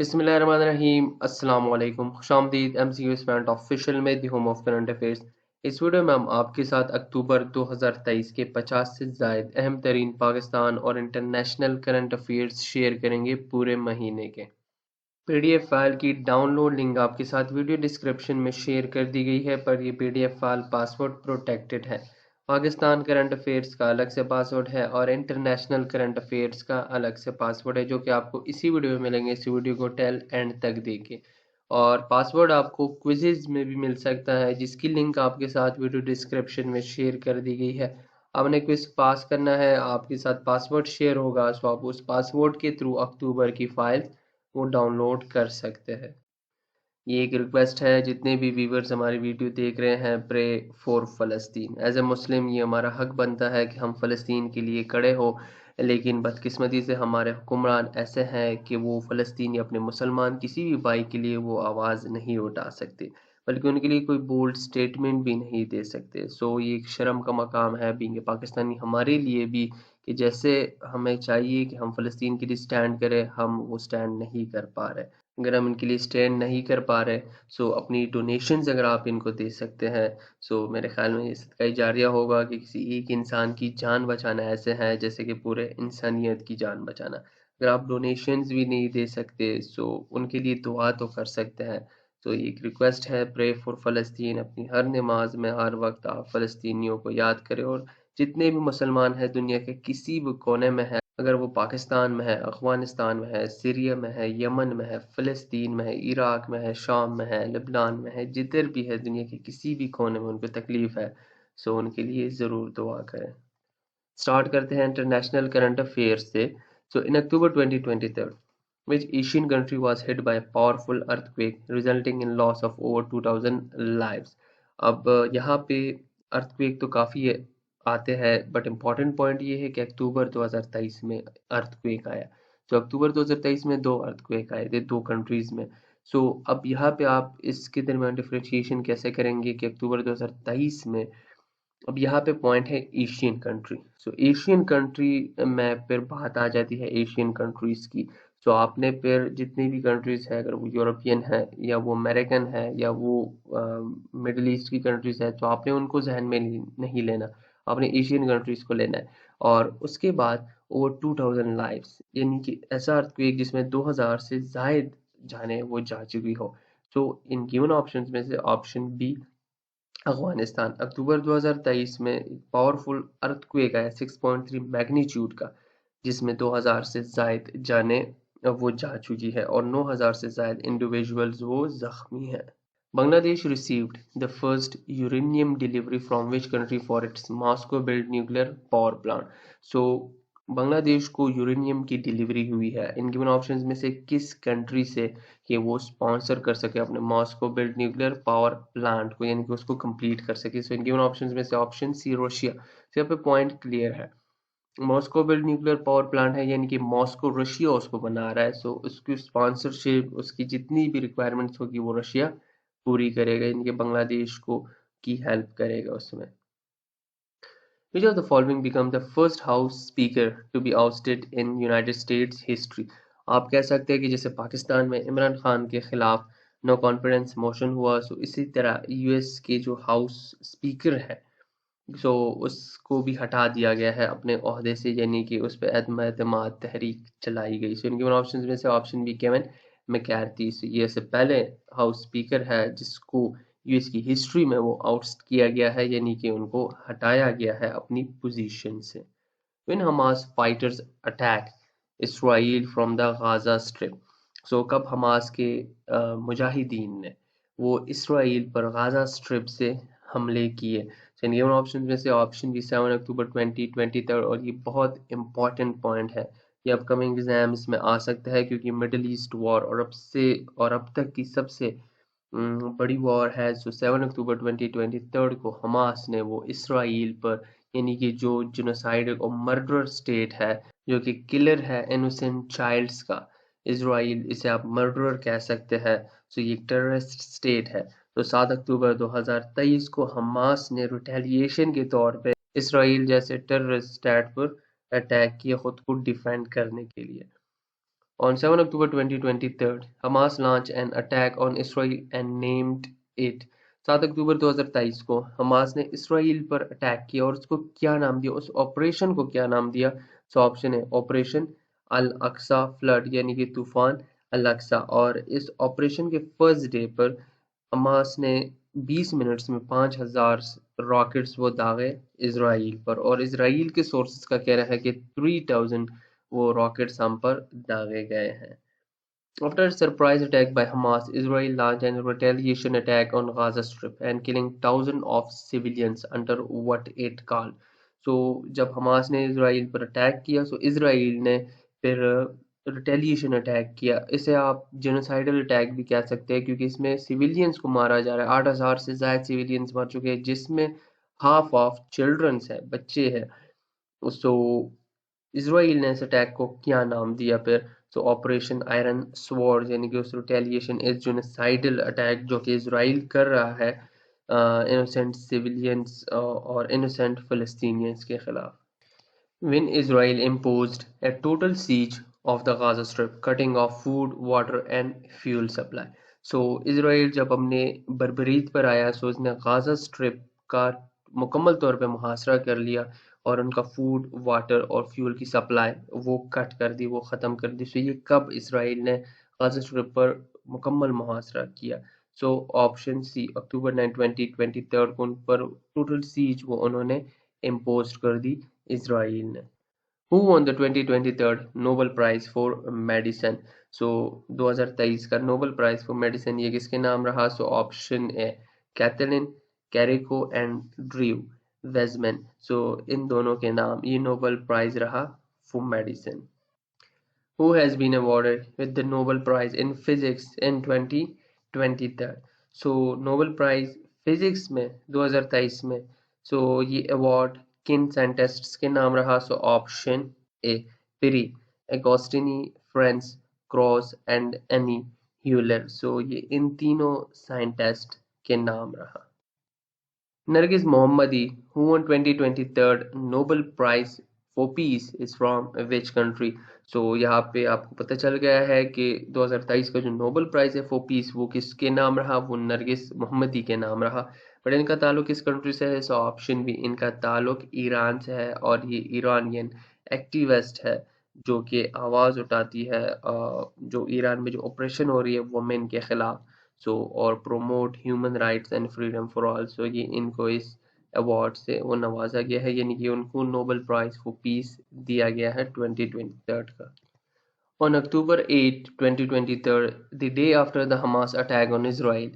बिस्मिल्लाहिर्रहमानिर्रहीम अस्सलाम वालेकुम खुशामदीद MCU स्टूडेंट ऑफिशियल में the home of current affairs. इस वीडियो में हम आपके साथ अक्टूबर 2023 के 50 से ज़ायद अहम तरीन पाकिस्तान और इंटरनेशनल करंट अफेयर्स शेयर करेंगे पूरे महीने के। PDF फाइल की डाउनलोड लिंक आपके साथ वीडियो डिस्क्रिप्शन में शेयर कर दी गई है, पर ये PDF फाइल पासवर्ड प्रोटेक्टेड है। पाकिस्तान करंट अफेयर्स का अलग से पासवर्ड है और इंटरनेशनल करंट अफेयर्स का अलग से पासवर्ड है, जो कि आपको इसी वीडियो में मिलेंगे। इसी वीडियो को टेल एंड तक देखिए। और पासवर्ड आपको क्विज़िज़ में भी मिल सकता है, जिसकी लिंक आपके साथ वीडियो डिस्क्रिप्शन में शेयर कर दी गई है। आपने क्विज़ पास करना है, आपके साथ पासवर्ड शेयर होगा, सो आप उस पासवर्ड के थ्रू अक्टूबर की फाइल वो डाउनलोड कर सकते हैं। ये एक रिक्वेस्ट है, जितने भी व्यूवर्स हमारी वीडियो देख रहे हैं, pray for Palestine. As a Muslim ये हमारा हक बनता है कि हम फ़लस्तीन के लिए खड़े हो, लेकिन बदकिस्मती से हमारे हुक्मरान ऐसे हैं कि वो फ़लस्तीनी अपने मुसलमान किसी भी भाई के लिए वो आवाज़ नहीं उठा सकते, बल्कि उनके लिए कोई बोल्ड स्टेटमेंट भी नहीं दे सकते। सो ये एक शर्म का मकाम है बीइंग ए पाकिस्तानी हमारे लिए भी, कि जैसे हमें चाहिए कि हम फ़लस्तीन के लिए स्टैंड करें, हम वो स्टैंड नहीं कर पा रहे। अगर हम इनके लिए स्टैंड नहीं कर पा रहे, सो अपनी डोनेशंस अगर आप इनको दे सकते हैं, सो मेरे ख्याल में ये सदका जारिया होगा कि किसी एक इंसान की जान बचाना ऐसे है जैसे कि पूरे इंसानियत की जान बचाना। अगर आप डोनेशंस भी नहीं दे सकते, सो उनके लिए दुआ तो कर सकते हैं। तो एक रिक्वेस्ट है, प्रे फॉर फ़लस्तीन। अपनी हर नमाज में हर वक्त आप फ़लस्तीनियों को याद करें, और जितने भी मुसलमान हैं दुनिया के किसी भी कोने में है, अगर वो पाकिस्तान में है, अफ़गानिस्तान में है, सीरिया में है, यमन में है, फ़लस्तीन में है, इराक में है, शाम में है, लेबनान में है, जिधर भी है दुनिया के किसी भी कोने में उनको तकलीफ़ है, सो उनके लिए ज़रूर दुआ करें। स्टार्ट करते हैं इंटरनेशनल करंट अफेयर्स से। सो इन अक्टूबर 2023, which Asian country was hit by a powerful earthquake resulting in loss of over 2000 lives? अब यहाँ पे अर्थक्वेक तो काफ़ी आते हैं, बट इम्पॉर्टेंट पॉइंट ये है कि अक्टूबर 2023 में अर्थक्वेक आया। तो अक्टूबर 2023 में दो अर्थक्वेक आए थे दो कंट्रीज़ में। सो अब यहाँ पे आप इसके दरमियान डिफरेंशिएशन कैसे करेंगे कि अक्टूबर 2023 में, अब यहाँ पे पॉइंट है एशियन कंट्री। सो एशियन कंट्री में फिर बात आ जाती है एशियन कंट्रीज़ की। सो आपने फिर जितनी भी कंट्रीज़ है, अगर वो यूरोपियन है या वो अमेरिकन है या वो मिडल ईस्ट की कंट्रीज़ है, तो आपने उनको जहन में नहीं लेना, आपने एशियन कंट्रीज़ को लेना है। और उसके बाद ओवर 2000 लाइव्स, यानी कि ऐसा अर्थक्वेक जिसमें 2000 से ज़ायद जाने वो जा चुकी हो। सो इन गिवन ऑप्शंस में से ऑप्शन बी अफ़गानिस्तान, अक्टूबर 2023 में एक पावरफुल अर्थक्वेक आया 6.3 मैग्नीट्यूड का, जिसमें 2000 से ज़ायद जानें वो जा चुकी है और 9000 से ज़ायद इंडिविजुअल्स वो ज़ख्मी हैं। Bangladesh received the first uranium delivery from which country for its Moscow-built nuclear power plant? So Bangladesh को यूरेनियम की डिलीवरी हुई है इन गिवन ऑप्शंस में से किस कंट्री से कि वो स्पॉन्सर कर सके अपने Moscow built nuclear power plant को, यानी कि उसको कंप्लीट कर सके। सो इन गिवन ऑप्शंस में से ऑप्शन सी रशिया। तो यहाँ पे पॉइंट क्लियर है, Moscow built nuclear power plant है, यानी कि मॉस्को रशिया उसको बना रहा है। सो उसकी स्पॉन्सरशिप, उसकी जितनी भी रिक्वायरमेंट्स होगी वो रशिया पूरी करेगा, यानी कि बांग्लादेश को की हेल्प करेगा उसमें। Which of the following become the first House Speaker to be ousted in United States history? आप कह सकते हैं कि जैसे पाकिस्तान में इमरान खान के खिलाफ नो कॉन्फिडेंस मोशन हुआ, सो इसी तरह यूएस के जो हाउस स्पीकर है, सो उसको भी हटा दिया गया है अपने ओहदे से, यानी कि उस पर अदम एतमाद तहरीक चलाई गई। सो इनके ऑप्शन में से ऑप्शन बी केविन मैकार्थी, ये से पहले हाउस स्पीकर है जिसको यूएस की हिस्ट्री में वो आउटस्ट किया गया है, यानी कि उनको हटाया गया है अपनी पोजीशन से। When Hamas fighters attack Israel from the Gaza strip, so कब हमास के मुजाहिदीन ने वो इसराइल पर गाजा स्ट्रिप से हमले किए? तो इन गिवन ऑप्शन में से ऑप्शन बी 7 अक्टूबर 2023, और ये बहुत इंपॉर्टेंट पॉइंट है, ये अपकमिंग एग्जाम्स में आ सकता है, क्योंकि मिडल ईस्ट वॉर और अब तक की सबसे बड़ी वॉर है। सो 7 अक्टूबर 2023 को हमास ने वो इसराइल पर, यानी कि जो जिनोसाइड और मर्डर स्टेट है, जो कि किलर है इनोसेंट चाइल्ड्स का, इसराइल इसे आप मर्डरर कह सकते हैं। सो ये टेररिस्ट स्टेट है। तो 7 अक्टूबर 2023 को हमास ने रिटेलिएशन के तौर पे इसराइल जैसे टेररिस्ट स्टेट पर अटैक किया खुद को डिफेंड करने के लिए। On 7 October 2023, Hamas launched an attack on Israel and named it. 7 अक्टूबर 2023 को हमास ने इसराइल पर अटैक किया और उसको क्या नाम दिया, उस ऑपरेशन को क्या नाम दिया? सो ऑप्शन है ऑपरेशन अल अक्सा फ्लड यानी कि तूफान अल अक्सा। और इस ऑपरेशन के फर्स्ट डे पर हमास ने 20 मिनट्स में 5000 रॉकेट्स वो दागे इसराइल पर, और इसराइल के सोर्सेज का कहना है कि 3000 वो रॉकेट्स हम पर दागे गए हैं। After a surprise attack by Hamas, Israel launched a retaliation attack on Gaza Strip and killing thousands of civilians under what it called. So जब हमास ने इसराइल पर अटैक किया, so इसराइल ने फिर रिटेलिएशन अटैक किया। इसे आप genocidal attack भी कह सकते हैं, क्योंकि इसमें सिविलियंस को मारा जा रहा है। 8000 से ज़्यादा सिविलियंस मर चुके हैं, जिसमें हाफ ऑफ चिल्ड्रंस है, बच्चे हैं। सो इजराइल ने इस अटैक को क्या नाम दिया फिर? सो ऑपरेशन आयरन स्वॉर्ड यानी कि उस रिटेलिएशन इज जेनोसाइडल अटैक जो कि इजराइल कर रहा है इनोसेंट सिविलियंस और इनोसेंट फिलिस्तीनियंस के खिलाफ। When Israel imposed a total siege of the Gaza Strip, cutting off food, water and fuel supply. So Israel जब हमने बरबरीत पर आया, सो इसने गाजा स्ट्रिप का मुकम्मल तौर पे मुहासरा कर लिया और उनका फूड, वाटर और फ्यूल की सप्लाई वो कट कर दी, वो ख़त्म कर दी। सो ये कब इसराइल ने गाजा स्ट्रिप पर मुकम्मल मुहासरा किया? सो ऑप्शन सी अक्टूबर 9 2023 को उन पर टोटल सीज वो उन्होंने इम्पोज कर दी इसराइल ने। Who won the 2023 Nobel prize for medicine? So 2023 का नोबेल प्राइज फॉर मेडिसिन ये किसके नाम रहा? So option A Katalin Kariko and Drew Weissman. So इन दोनों के नाम ये नोबेल प्राइज रहा for medicine. Who has been awarded with the Nobel Prize in Physics in 2023? So Nobel prize physics में 2023 में, सो ये अवार्ड किन साइंटिस्ट्स के नाम रहा? So option A Pierre, Agostini, Ferenc Krausz and Anne L'Huillier. So ये इन तीनों साइंटिस्ट के नाम रहा। Nargis Mohammadi, who won 2023 Nobel Prize for Peace, is from which country? So यहाँ पे आपको पता चल गया है कि 2023 का जो नोबेल प्राइज है फॉर पीस वो किसके नाम रहा? वो नरगिस मोहम्मदी के नाम रहा। बट इनका ताल्लुक किस कंट्री से है? सो ऑप्शन बी, इनका ताल्लुक ईरान से है और ये ईरानियन एक्टिविस्ट है जो कि आवाज़ उठाती है जो ईरान में जो ऑपरेशन हो रही है वुमेन के खिलाफ, सो और promote human rights and freedom for all. So ये इनको इस अवार्ड से वो नवाजा गया है, यानी कि उनको नोबेल प्राइज फॉर पीस दिया गया है 2023 का। On October 8, 2023, the day after the Hamas attack on Israel,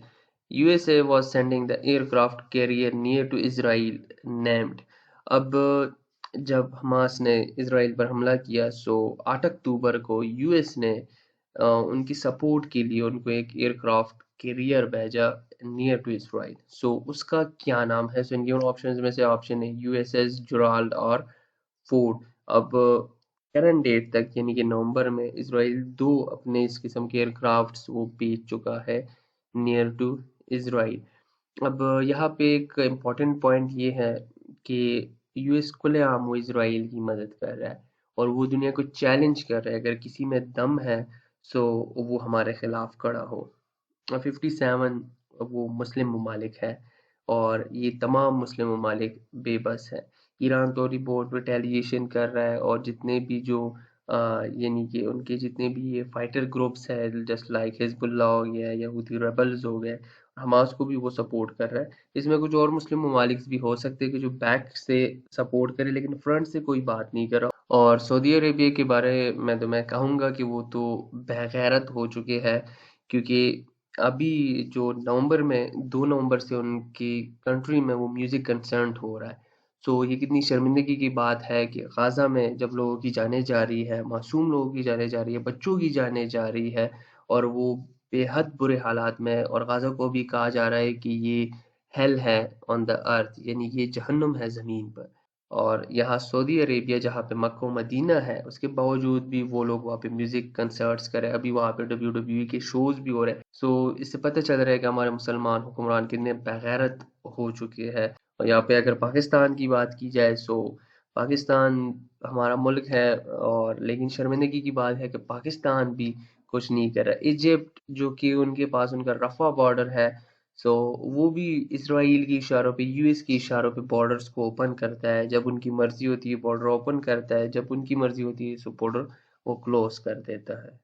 USA was sending the aircraft carrier near to Israel named. अब जब हमास ने इसराइल पर हमला किया, सो 8 अक्टूबर को यूएस ने उनकी सपोर्ट के लिए उनको एक एयरक्राफ्ट कैरियर भेजा नियर टू इसराइल। सो उसका क्या नाम है? सो इनके ऑप्शंस में से ऑप्शन है यूएसएस जुराल्ड और फोर्ड। अब करंट डेट तक यानी कि नवंबर में इसराइल 2 अपने इस किस्म के एयरक्राफ्ट्स वो भेज चुका है नियर टू इसराइल। अब यहाँ पे एक इम्पॉर्टेंट पॉइंट ये है कि यूएस खुलेआम वो इसराइल की मदद कर रहा है और वो दुनिया को चैलेंज कर रहा है, अगर किसी में दम है सो वो हमारे खिलाफ खड़ा हो। 57 वो मुस्लिम ममालिक है और ये तमाम मुस्लिम ममालिक बेबस है। ईरान तो रिपोर्ट रिटेलिएशन कर रहा है और जितने भी जो यानी कि उनके जितने भी ये फाइटर ग्रुप्स है जस्ट लाइक हिजबुल्लाह हो गया, यहूदी रेबल्स हो गए, हमास को भी वो सपोर्ट कर रहा है। इसमें कुछ और मुस्लिम ममालिक भी हो सकते हैं कि जो बैक से सपोर्ट करे लेकिन फ्रंट से कोई बात नहीं कर रहा। और सऊदी अरेबिया के बारे में तो मैं कहूँगा कि वो तो बेगैरत हो चुके हैं, क्योंकि अभी जो नवंबर में 2 नवंबर से उनकी कंट्री में वो म्यूज़िक कंसर्ट हो रहा है। सो ये कितनी शर्मिंदगी की बात है कि गाज़ा में जब लोगों की जानें जा रही है, मासूम लोगों की जानें जा रही है, बच्चों की जानें जा रही है और वो बेहद बुरे हालात में है, और गाज़ा को भी कहा जा रहा है कि ये हेल है ऑन द अर्थ, यानी ये जहन्नुम है ज़मीन पर। और यहाँ सऊदी अरेबिया जहाँ पे मक्का मदीना है उसके बावजूद भी वो लोग वहाँ पे म्यूजिक कंसर्ट्स कर रहे हैं, अभी वहाँ पे WWE के शोज भी हो रहे हैं। सो इससे पता चल रहा है कि हमारे मुसलमान हुक्मरान कितने बेगैरत हो चुके हैं। और यहाँ पे अगर पाकिस्तान की बात की जाए, सो पाकिस्तान हमारा मुल्क है, और लेकिन शर्मिंदगी की बात है कि पाकिस्तान भी कुछ नहीं कर रहा। इजिप्ट जो कि उनके पास उनका रफा बॉर्डर है, सो वो भी इसराइल के इशारों पे, यूएस के इशारों पे बॉर्डर्स को ओपन करता है। जब उनकी मर्जी होती है बॉर्डर ओपन करता है, जब उनकी मर्जी होती है सो बॉर्डर वो क्लोज कर देता है।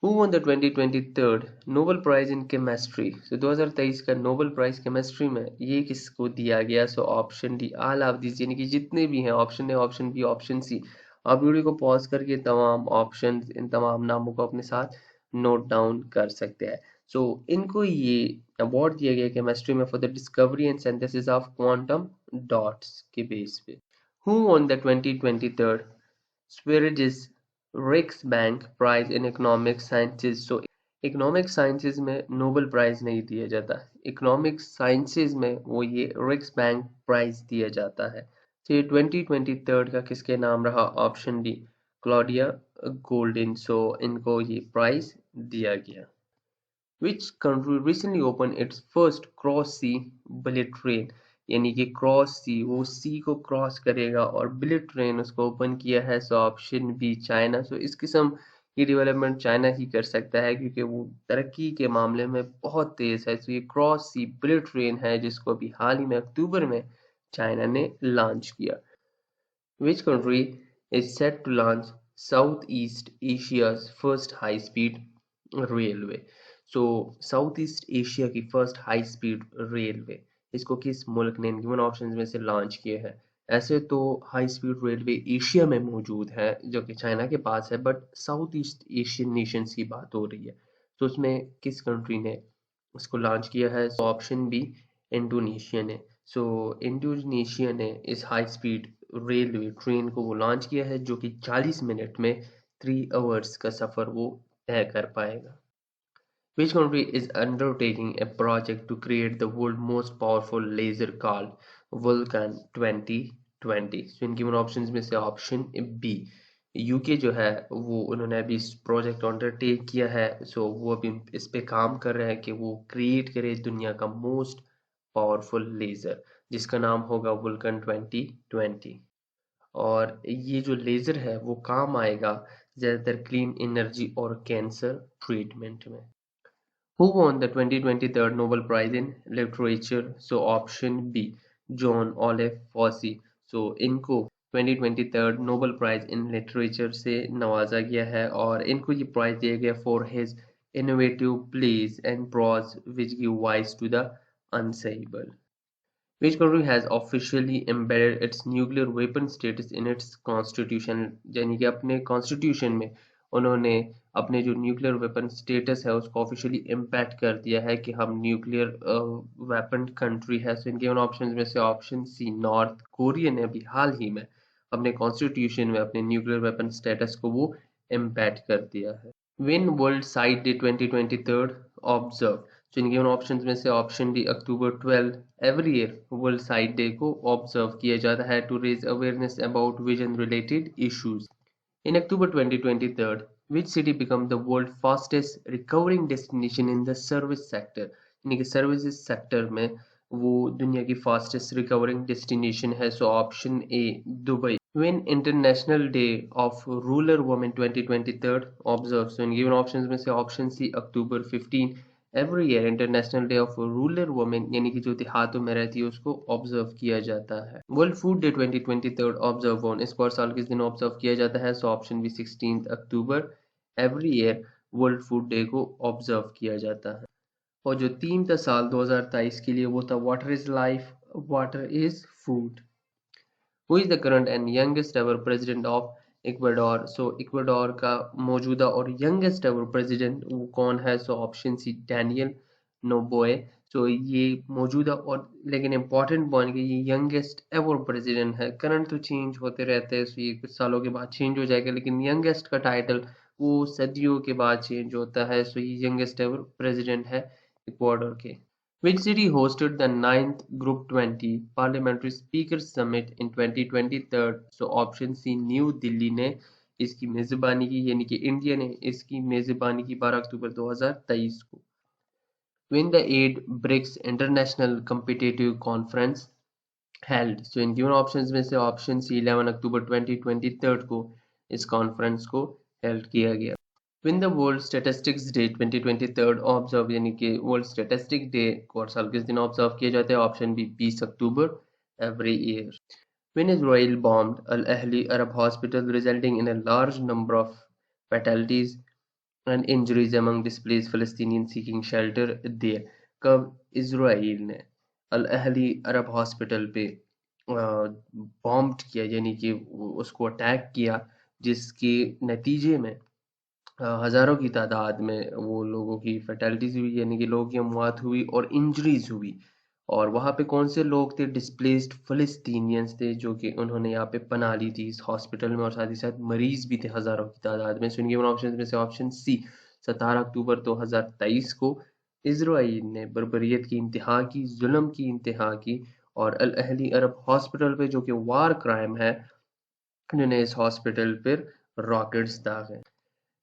Who won the 2023 Nobel prize in chemistry? 2023 का नोबेल प्राइज केमिस्ट्री में ये किसको दिया गया? So option D all of this, यानी कि जितने भी हैं, option A, option B, option C. आप वीडियो को पॉज करके तमाम ऑप्शन, इन तमाम नामों को अपने साथ नोट डाउन कर सकते हैं। सो इनको ये अवार्ड दिया गया केमिस्ट्री में for the discovery and synthesis of quantum dots के बेस पे। Who won the 2023 Sveriges Riksbank prize in economic sciences? So economic sciences में नोबेल प्राइज नहीं दिया जाता, इकोनॉमिक साइंसेज में वो ये रिक्स बैंक प्राइज दिया जाता है। तो ये 2023 का किसके नाम रहा? Option D Claudia Goldin. So इनको ये प्राइज दिया गया। Which country recently opened its first cross-sea bullet train? यानी कि क्रॉस सी, वो सी को क्रॉस करेगा और बुलेट ट्रेन उसको ओपन किया है। So option B China. So इस किस्म की डेवलपमेंट चाइना ही कर सकता है, क्योंकि वो तरक्की के मामले में बहुत तेज है। तो ये क्रॉस सी बुलेट ट्रेन है जिसको अभी हाल ही में अक्टूबर में चाइना ने लॉन्च किया। Which country is set to launch Southeast Asia's first high-speed railway? So Southeast Asia की फर्स्ट हाई स्पीड रेलवे, इसको किस मुल्क ने गिवन ऑप्शंस में से लॉन्च किया है? ऐसे तो हाई स्पीड रेलवे एशिया में मौजूद है जो कि चाइना के पास है, but south east Asian Nations की बात हो रही है। तो उसमें किस कंट्री ने उसको लॉन्च किया है? सो ऑप्शन बी इंडोनेशिया ने। सो इंडोनेशिया ने इस हाई स्पीड रेलवे ट्रेन को वो लॉन्च किया है जो कि 40 मिनट में 3 आवर्स का सफर वो तय कर पाएगा। Which country is undertaking a project to create the world's most powerful laser called Vulcan 2020? So इनकी उन ऑप्शंस में से ऑप्शन बी यूके जो है वो उन्होंने अभी इस प्रोजेक्ट अंडरटेक किया है। सो वो अभी इस पे काम कर रहे हैं कि वो क्रिएट करे दुनिया का मोस्ट पावरफुल लेजर, जिसका नाम होगा वुल्कन 2020। और ये जो लेजर है वो काम आएगा ज्यादातर क्लीन एनर्जी और कैंसर ट्रीटमेंट में। Who won the 2023 Nobel Prize in Literature? So option B, John Olive Fossey. So इनको 2023 नोबेल प्राइज इन लिटरेचर से नवाजा गया है, और इनको ये प्राइज दिया गया for his innovative plays and prose which give voice to the unsayable. Which country has officially embedded its nuclear weapon status in its constitution? यानी कि अपने कॉन्स्टिट्यूशन में उन्होंने अपने जो न्यूक्लियर वेपन स्टेटस है उसको ऑफिशियली इम्पैक्ट कर दिया है कि हम न्यूक्लियर वेपन कंट्री है। सो इनके उन ऑप्शंस में से ऑप्शन सी नॉर्थ कोरिया ने अभी हाल ही में अपने कॉन्स्टिट्यूशन में अपने न्यूक्लियर वेपन स्टेटस को वो इम्पैक्ट कर दिया है। When World Sight Day 2023 observed? तो इनके उन ऑप्शंस में से option D October 12 every year world sight day को ऑब्जर्व किया जाता है to raise awareness about vision related issues. In October 2023, which city became the world's fastest recovering destination in the service sector? यानी कि services sector में वो दुनिया की फास्टेस्ट रिकवरिंग डेस्टिनेशन है। So option A Dubai. When International Day of Rural Women 2023 observed? So in given options में से option C October 15 every year international day of rural women, यानी कि जो देहातों में रहती है उसको ऑब्जर्व किया जाता है। World food day 2023 observe on, इसको हर साल किस दिन ऑब्जर्व किया जाता है? So option B 16 October every year world food day को ऑब्जर्व किया जाता है। और जो थीम था साल 2023 के लिए वो था water is life, water is food. Who is the current and youngest ever president of Ecuador? So Ecuador का मौजूदा और यंगेस्ट एवर प्रेसिडेंट वो कौन है? सो ऑप्शन सी डैनियल नोबोए। सो ये मौजूदा और लेकिन इम्पॉर्टेंट पॉइंट कि ये यंगेस्ट एवर प्रेसिडेंट है। करंट तो चेंज होते रहते हैं, सो ये कुछ सालों के बाद चेंज हो जाएगा, लेकिन यंगेस्ट का टाइटल वो सदियों के बाद चेंज होता है। सो ये यंगेस्ट एवर प्रेसिडेंट है इक्वाडोर के। Which city hosted the ninth Group 20 Parliamentary Speakers Summit in 2023? So option C new Delhi ने इसकी मेजबानी की, यानी कि इंडिया ने इसकी मेजबानी की 12 अक्टूबर 2023 को। When the 8 BRICS International Competitive Conference held. So in given options में से ऑप्शन सी 11 अक्टूबर 2023 को इस कॉन्फ्रेंस को हेल्ड किया गया। Win the world statistics day 2023 observe, यानी कि वर्ल्ड स्टैटिस्टिक डे को हर साल किस दिन ऑब्जर्व किया जाता है? Option B 20 October every year. When Israel bombed Al Ahli Arab Hospital, resulting in a large number of fatalities and injuries among displaced Palestinians seeking shelter there, कब Israel ने अल Ahli अरब hospital पे bomb किया, यानी कि उसको attack किया, जिसके नतीजे में हज़ारों की तादाद में वो लोगों की फैटेलिटीज़ हुई, यानी कि लोगों की अमवात हुई और इंजरीज हुई। और वहाँ पे कौन से लोग थे? डिस्प्लेस्ड फ़लस्तीनियंस थे, जो कि उन्होंने यहाँ पे पनाह ली थी इस हॉस्पिटल में, और साथ ही साथ मरीज़ भी थे हज़ारों की तादाद में। सो इन गिवन ऑप्शंस में से ऑप्शन सी 17 अक्टूबर 2023 को इजराइल ने बर्बरियत की इंतहा की, जुल्म की इंतहा की, और अल अहली अरब हॉस्पिटल पे, जो कि वार क्राइम है, उन्होंने इस हॉस्पिटल पर रॉकेट्स दागे।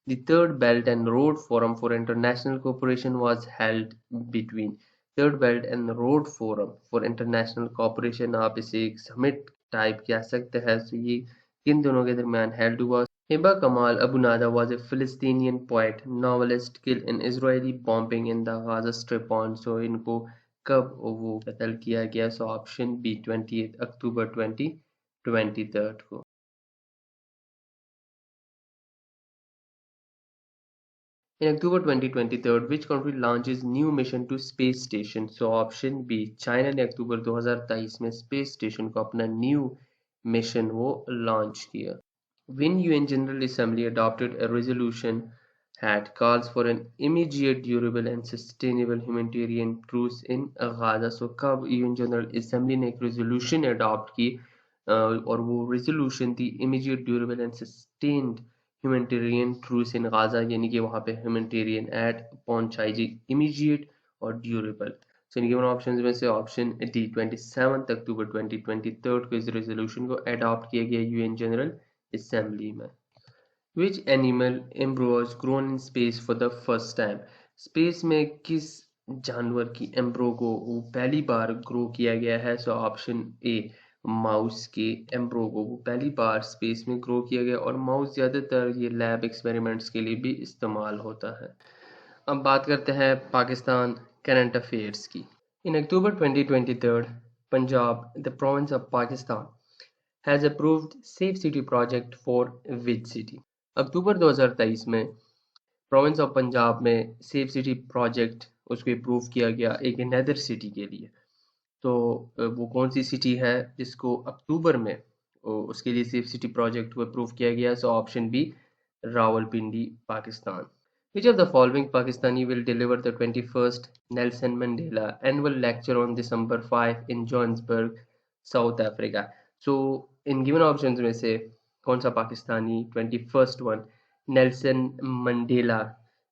The Third Belt and Road Forum for International Cooperation was held between Third Belt and Road Forum for International Cooperation, आप इसे एक समिट टाइप कह सकते हैं। तो ये किन दोनों के दरमियान हेल्ड हुआ? Hiba Kamal Abu Nada was a Palestinian poet, novelist killed in Israeli bombing in the Gaza Strip on, so इनको कब वो कत्ल किया गया? सो ऑप्शन बी 28 अक्टूबर 2023 को। In October 2023, which country launches new mission to space station? So option B, China ने अक्टूबर 2023 में space station को अपना न्यू मिशन वो लॉन्च किया। When UN General Assembly adopted a resolution that calls for an immediate, durable and sustainable humanitarian truce in Gaza, so कब UN General Assembly ने एक resolution adopt की, और वो resolution थी immediate, durable and sustained humanitarian truce in Gaza, यानी कि वहाँ पे humanitarian aid पहुंचाई जी, immediate और durable। So in given options में से ऑप्शन डी 27 अक्टूबर 2023 को इस रेजोल्यूशन को अडॉप्ट किया गया यूएन जनरल असेंबली में। Which animal embryo was grown in space for the first time? Space में किस जानवर की एम्ब्रो को वो पहली बार ग्रो किया गया है? सो ऑप्शन ए, माउस के एम्ब्रो को वो पहली बार स्पेस में ग्रो किया गया, और माउस ज़्यादातर ये लैब एक्सपेरिमेंट्स के लिए भी इस्तेमाल होता है। अब बात करते हैं पाकिस्तान करंट अफेयर्स की। In October 2023, Punjab, the province of Pakistan, has approved Safe City project for which city? अक्टूबर 2023 में प्रोविंस ऑफ पंजाब में सेफ सिटी प्रोजेक्ट उसको अप्रूव किया गया एक नदर सिटी के लिए। तो वो कौन सी सिटी है जिसको अक्टूबर में उसके लिए सेफ सिटी प्रोजेक्ट को अप्रूव किया गया? So option B, Rawalpindi, Pakistan. Which of the following Pakistani will deliver the 21st Nelson Mandela Annual Lecture on December 5 in Johannesburg, South Africa? So in given options में से कौन सा Pakistani 21st one Nelson Mandela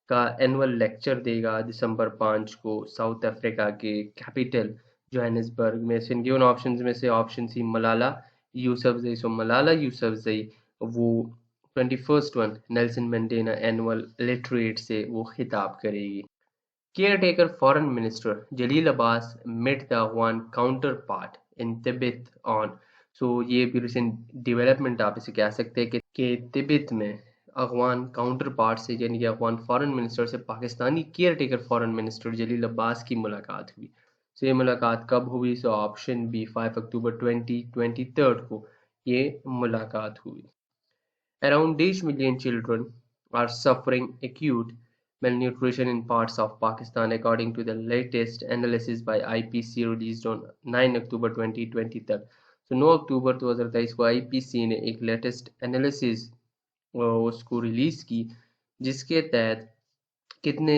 का annual lecture देगा दिसंबर 5 को south Africa के capital Johannesburg में? से इन गिवन ऑप्शंस में से ऑप्शन सी मलाला यूसुफजई। सो मलाला यूसुफजई वो 21st one Nelson Mandela annual literate से वो खिताब करेगी। Caretaker Foreign Minister Jalil Abbas met the Afghan counterpart in Tibet on, सो ये भी रिसेंट डेवलपमेंट आप इसे कह सकते हैं कि तिब्बत में अफगान काउंटर पार्ट से, यानी कि अफगान फॉरेन मिनिस्टर से Pakistani caretaker foreign minister Jalil Abbas की मुलाकात हुई। सो ये मुलाकात कब हुई? सो ऑप्शन बी 5 अक्टूबर 2023 को ये मुलाकात हुई। Around 8 million children are suffering acute malnutrition in parts of Pakistan, according to the latest analysis by IPC released on 9 October 2023। So 9 अक्टूबर 2023 को IPC ने एक लेटेस्ट एनालिसिस उसको रिलीज की, जिसके तहत कितने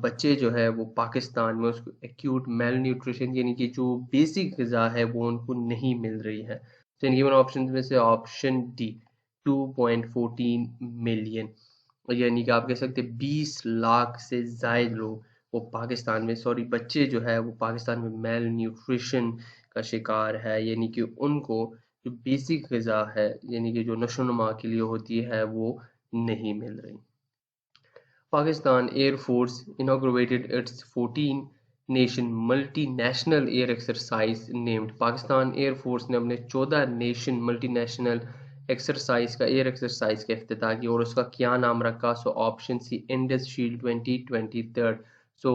बच्चे जो है वो पाकिस्तान में उसको एक्यूट मेल न्यूट्रिशन, यानी कि जो बेसिक ग़िज़ा है वो उनको नहीं मिल रही है। तो इन गिवन ऑप्शन में से ऑप्शन डी 2.14 मिलियन, यानी कि आप कह सकते हैं 20 लाख से ज़ायद लोग वो पाकिस्तान में, सॉरी बच्चे जो है वो पाकिस्तान में मेल न्यूट्रिशन का शिकार है, यानी कि उनको जो बेसिक ग़िज़ा है, यानी कि जो नशोनुमा के लिए होती है, वो नहीं मिल रही। Pakistan Air Force inaugurated its 14 nation multinational air exercise named. Pakistan air force ने अपने 14 नेशन मल्टीनेशनल एक्सरसाइज का एयर एक्सरसाइज का इफ्तिताह किया और उसका क्या नाम रखा? So option C, Indus shield 2023। So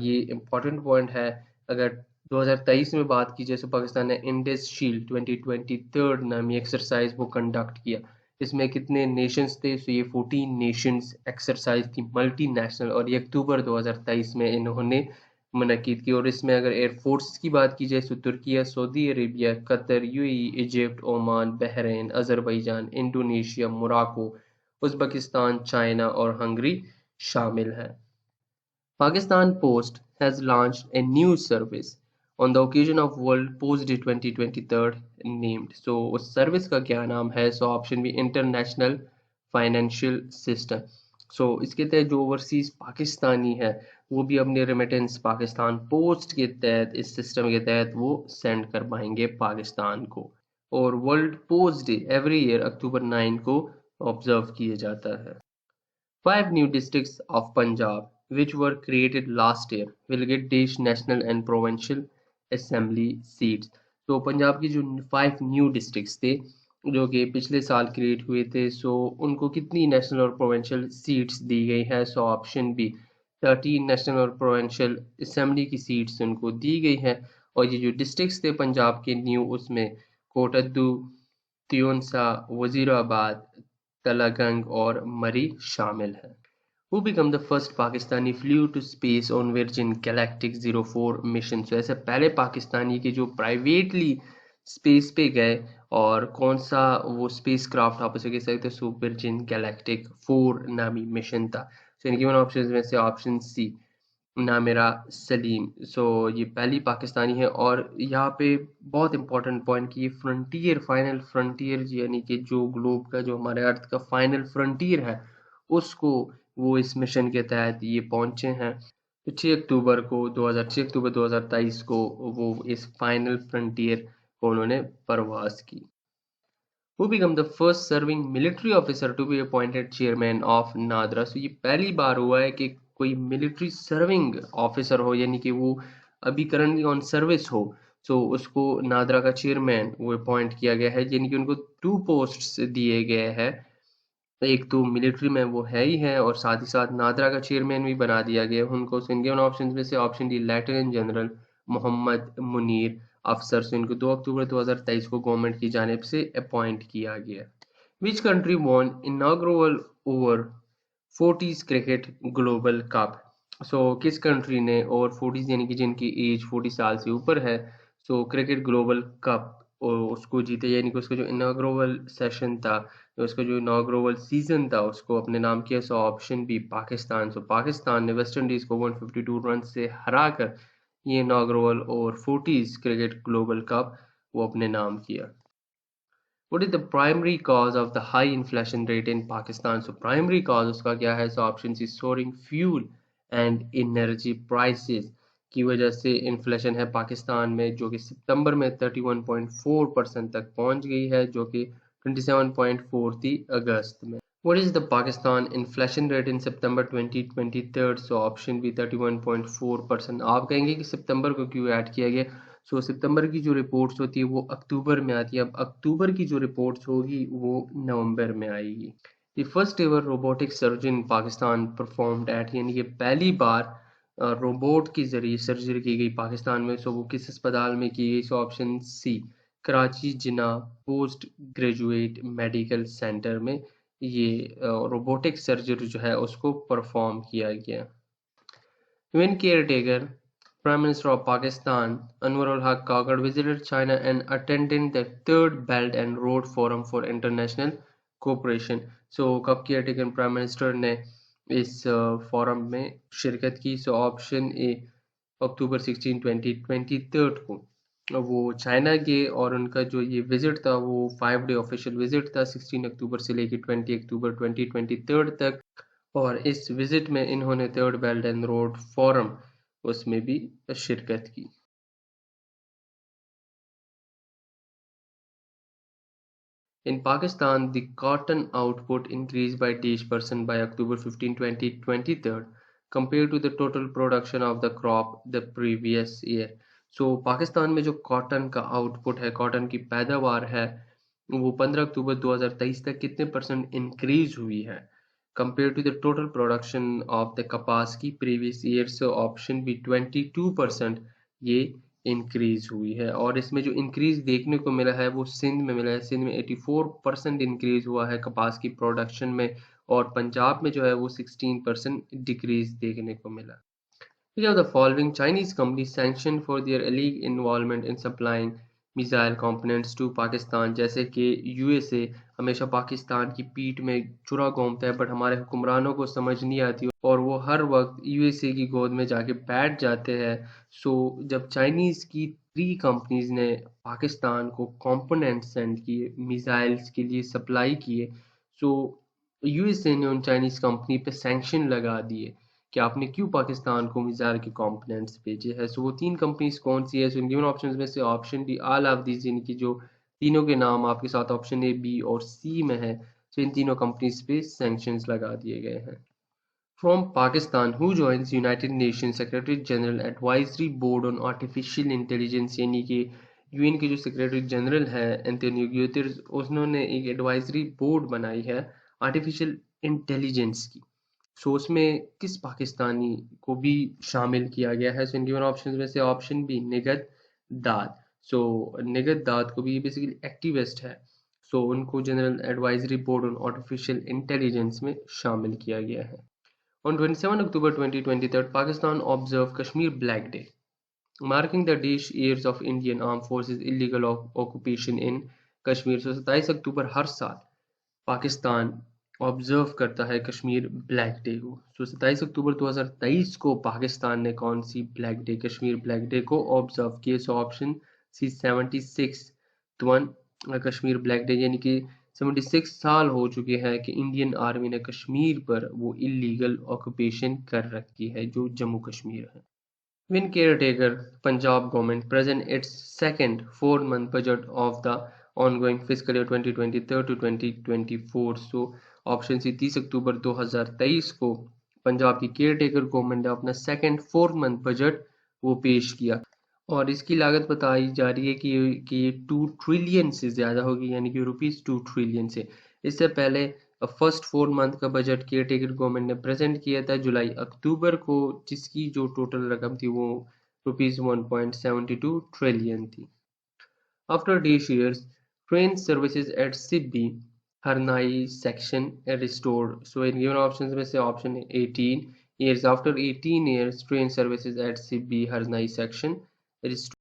ये इंपॉर्टेंट पॉइंट है। अगर 2023 में बात की जाए तो पाकिस्तान ने इंडस शील्ड 2023 नामी एक्सरसाइज वो कंडक्ट किया। इसमें कितने नेशंस थे? सो ये 14 नेशंस एक्सरसाइज थी मल्टीनेशनल, और ये अक्टूबर 2023 में इन्होंने मुनक्किद की। और इसमें अगर एयरफोर्स की बात की जाए तो Türkiye, Saudi Arabia, Qatar, UAE, Egypt, Oman, Bahrain, Azerbaijan, Indonesia, Morocco, Uzbekistan, China और हंगरी शामिल हैं। Pakistan Post has launched a new service on the occasion of World Post Day 2023 named. So उस सर्विस का क्या नाम है? So option B, international financial system. So इसके तहत जो ओवरसीज पाकिस्तानी है वो भी अपने रेमिटेंस पाकिस्तान पोस्ट के तहत, इस सिस्टम के तहत वो सेंड कर पाएंगे पाकिस्तान को। और world post day every year October 9 को ऑब्जर्व किया जाता है। 5 new districts of Punjab, which were created last year, will get Desh national and provincial assembly seats. तो पंजाब की जो 5 न्यू डिस्ट्रिक्ट्स थे जो कि पिछले साल क्रिएट हुए थे, सो उनको कितनी नेशनल और प्रोविंशियल सीट्स दी गई है? सो ऑप्शन बी, 13 नेशनल और प्रोविंशियल असेंबली की सीट्स उनको दी गई है। और ये जो डिस्ट्रिक्ट्स थे पंजाब के न्यू, उसमें कोटद्दू, त्योंसा, वजीराबाद, तलागंग और मरी शामिल हैं। Who became the first Pakistani flew to space on Virgin Galactic 04 mission? तो ऐसे पहले पाकिस्तानी के जो प्राइवेटली स्पेस पे गए, और कौन सा वो स्पेस क्राफ्ट आप उसे कह सकते हो? सो वर्जिन गैलेक्टिक 4 नामी मिशन था। सो इनके वन ऑप्शन में से ऑप्शन सी, नामिरा सलीम। सो ये पहली पाकिस्तानी है। और यहाँ पे बहुत इंपॉर्टेंट पॉइंट कि ये फ्रंटियर, फाइनल फ्रंटियर, यानी कि जो ग्लोब का, जो हमारे अर्थ का फाइनल फ्रंटियर है, उसको वो इस मिशन के तहत ये पहुंचे हैं। तो 6 अक्टूबर 2023 को वो इस फाइनल फ्रंटियर को उन्होंने परवास की। Who became the first serving military officer to be appointed chairman of NADRA? सो ये पहली बार हुआ है कि कोई मिलिट्री सर्विंग ऑफिसर हो, यानी कि वो अभी करंटली ऑन सर्विस हो, सो उसको नादरा का चेयरमैन वो अपॉइंट किया गया है। यानी कि उनको 2 पोस्ट्स दिए गए हैं, एक तो मिलिट्री में वो है ही है, और साथ ही साथ नादरा का चेयरमैन भी बना दिया गया उनको। सो इनके ऑप्शन में से option D, lieutenant general Mohammad Munir अफसर, से इनको 2 अक्टूबर 2023 को गवर्नमेंट की जानिब से अपॉइंट किया गया। Which country won inaugural over 40s cricket global cup? So किस कंट्री ने ओवर 40s, यानी कि जिनकी एज 40 साल से ऊपर है, सो क्रिकेट ग्लोबल कप और उसको जीते, यानी कि उसका जो इनॉग्रल सेशन था, उसका जो इनॉग्रल सीजन था, उसको अपने नाम किया। So option B, Pakistan. So Pakistan ने वेस्ट इंडीज को 152 रन से हराकर ये inaugural over 40s cricket global cup वो अपने नाम किया। What is the primary cause of the high inflation rate in Pakistan? So primary cause उसका क्या है? So option C, soaring fuel and energy prices की वजह से इन्फ्लेशन है पाकिस्तान में, जो कि सितंबर में 31.4% तक पहुंच गई है, जो कि 27.4 थी अगस्त में। What is the Pakistan inflation rate in September 2023? So option B, 31.4%। आप कहेंगे कि सितंबर को क्यों ऐड किया गया? सो सितंबर की जो रिपोर्ट्स होती है वो अक्टूबर में आती है। अब अक्टूबर की जो रिपोर्ट्स होगी वो नवंबर में आएगी। The first ever robotic surgeon Pakistan performed eight, यानी कि पहली बार रोबोट के जरिए सर्जरी की गई पाकिस्तान में। सो वो किस अस्पताल में की गई? सो ऑप्शन सी, कराची जिन्ना पोस्ट ग्रेजुएट मेडिकल सेंटर में ये रोबोटिक सर्जरी जो है उसको परफॉर्म किया गया। When caretaker Prime Minister of Pakistan Anwar ul-Haq Kakar visited China and attended the Third Belt and Road Forum for International Cooperation. So कब caretaker Prime Minister ने इस फोरम में शिरकत की? सो ऑप्शन ए, अक्टूबर 16 2023 को वो चाइना गए, और उनका जो ये विजिट था वो 5 डे ऑफिशियल विजिट था, 16 अक्टूबर से लेकर 20 अक्टूबर 2023 तक। और इस विजिट में इन्होंने third belt and road forum उसमें भी शिरकत की। In Pakistan, the cotton output increased by dash percent by October 15, 2023. compared to the total production of the crop the previous year. So Pakistan में जो कॉटन का आउटपुट है, कॉटन की पैदावार है, वो 15 अक्टूबर 2023 तक कितने परसेंट इंक्रीज हुई है compare to the total production of the कपास की प्रीवियस ईयर से ऑप्शन बी 22% ये इंक्रीज हुई है। और इसमें जो इंक्रीज देखने को मिला है वो सिंध में मिला है। सिंध में 84% इंक्रीज हुआ है कपास की प्रोडक्शन में, और पंजाब में जो है वो 16% डिक्रीज देखने को मिला। Which of the following Chinese companies sanctioned for their alleged involvement in supplying missile components to Pakistan? जैसे कि यूएसए हमेशा पाकिस्तान की पीठ में चुरा घोंपता है, बट हमारे हुक्मरानों को समझ नहीं आती और वो हर वक्त यूएसए की गोद में जाके बैठ जाते हैं। सो जब चाइनीज़ की 3 कंपनीज ने पाकिस्तान को कंपोनेंट सेंड किए, मिसाइल्स के लिए सप्लाई किए, सो यूएसए ने उन चाइनीज़ कंपनी पे सैंक्शन लगा दिए कि आपने क्यों पाकिस्तान को मिसाइल के कंपोनेंट्स भेजे हैं। सो वो 3 कंपनीज कौन सी है? सो इन गिवन ऑप्शंस में से option D all of these, यानी कि जो तीनों के नाम आपके साथ ऑप्शन ए, बी और सी में है, सो इन तीनों कंपनीज पे सैंक्शंस लगा दिए गए हैं। From Pakistan who joins United nation secretary general advisory board on artificial intelligence, यानी कि यूएन के जो सेक्रेटरी जनरल है एंटोनियो गुतेरेस, उन्होंने एक एडवाइजरी बोर्ड बनाई है आर्टिफिशियल इंटेलिजेंस की। सो उसमें किस पाकिस्तानी को भी शामिल किया गया है? सो इन गिवन ऑप्शन में से ऑप्शन बी निगत दाद। सो निगत दाद को भी बेसिकली एक्टिविस्ट है, सो उनको general advisory board on artificial intelligence में शामिल किया गया है। On 27 October 2023, Pakistan observed Kashmir Black Day, marking the years of Indian Armed Forces illegal occupation in Kashmir. So 27 अक्टूबर हर साल पाकिस्तान ऑब्जर्व करता है कश्मीर ब्लैक डे को। सो 27 अक्टूबर 2023 को पाकिस्तान ने कौन सी black day, Kashmir black day को ऑब्जर्व किए? So option C 76 one Kashmir black day, यानी कि 76 साल हो चुके हैं कि इंडियन आर्मी ने कश्मीर पर वो इलीगल ऑक्यूपेशन कर रखी है जो जम्मू कश्मीर है। When caretaker Punjab government present its second 4-month budget of the ongoing fiscal year 2023 to 2024, so option सी 30 अक्टूबर 2023 को पंजाब की केयरटेकर गवर्नमेंट ने अपना सेकंड 4-मंथ बजट वो पेश किया, और इसकी लागत बताई जा रही है कि ये 2 ट्रिलियन से ज़्यादा होगी, यानी कि रुपीज़ 2 ट्रिलियन से। इससे पहले फर्स्ट 4 मंथ का बजट केयरटेकर गवर्नमेंट ने प्रेजेंट किया था जुलाई अक्टूबर को, जिसकी जो टोटल रकम थी वो रुपीज़ 1.72 ट्रिलियन थी। After these years, train services at Sibbi Harnai section are restored. So in given options में से option 18 years, after 18 years train services at Sibbi Harnai section restored.